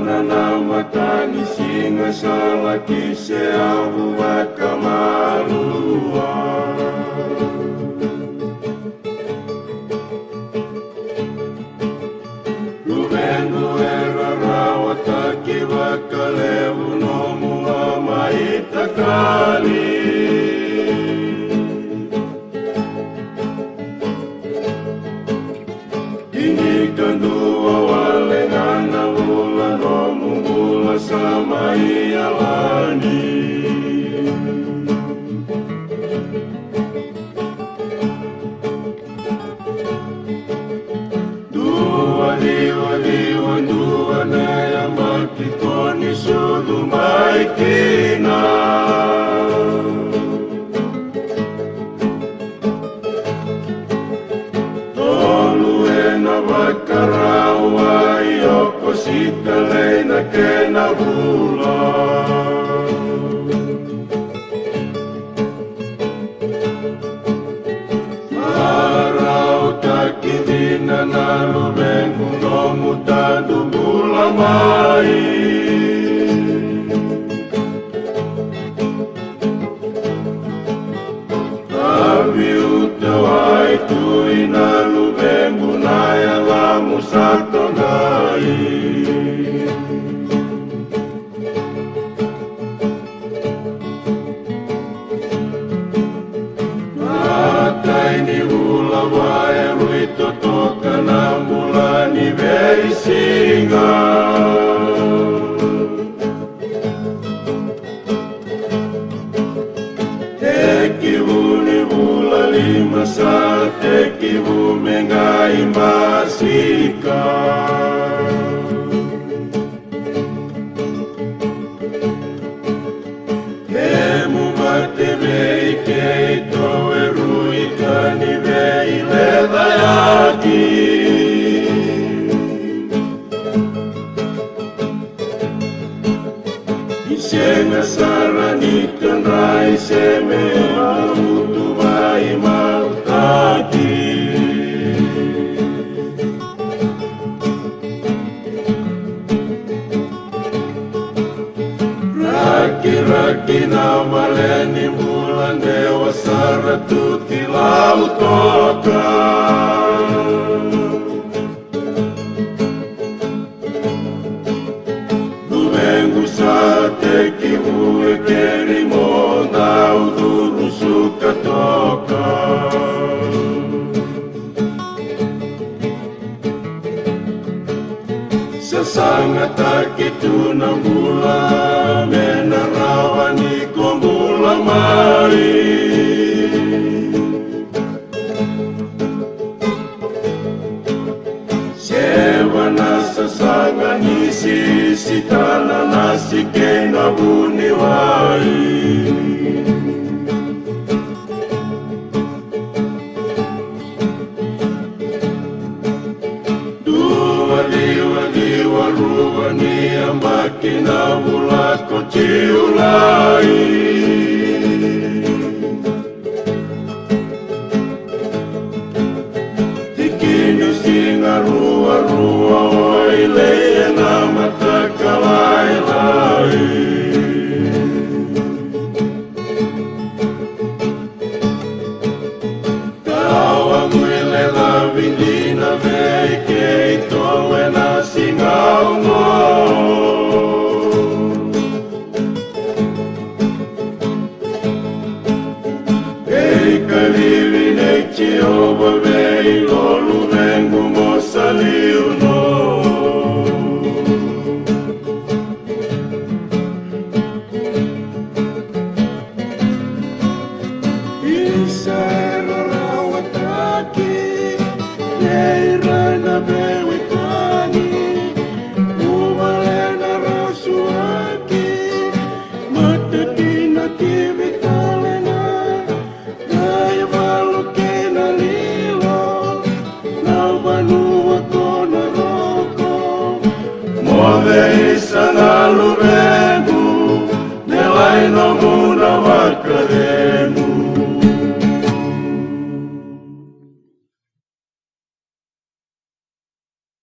Matani singa salaki se avuat kamalua Lumengu era rawataki wakalevu nomu amaitakali Ini kandua walengana mula nomu sama ialani Dua na ya makitoni sudu maikina Toluena bakarawa ioko sitaleina kena hula Marau takidina nalu bengu nomu tadu bula mai Tabi utawai tu inalu bengu naya lamu sato gai Ini ula wae ruito toka na mulani vei singa Tekivu ni ula lima sa tekivu mengai masika Kemu mate vei keito Ni vei levayaki Isenga saranikan rai seme Mamutu vai maltaki Raki-raki namaleni bulan dewa saratuti lautoka Lumengu sateki vue keri monda uduru suka toka Sesanga takitu na mula menarawani komula mai Sewa nasa sanga nisi sitana nasi kena buni wai Dua ni ambaki na mulako ciulai Tikini singa rua oile na mataka lai Tawa mwile la vindina vei keito wena singaungo Ei kalivine Jehova vei lolu vengu mosaliuno Isara rawataki Neirana bewitani Umalena rasuaki Matatina kivitalena Gaya balukena lilo Naubanu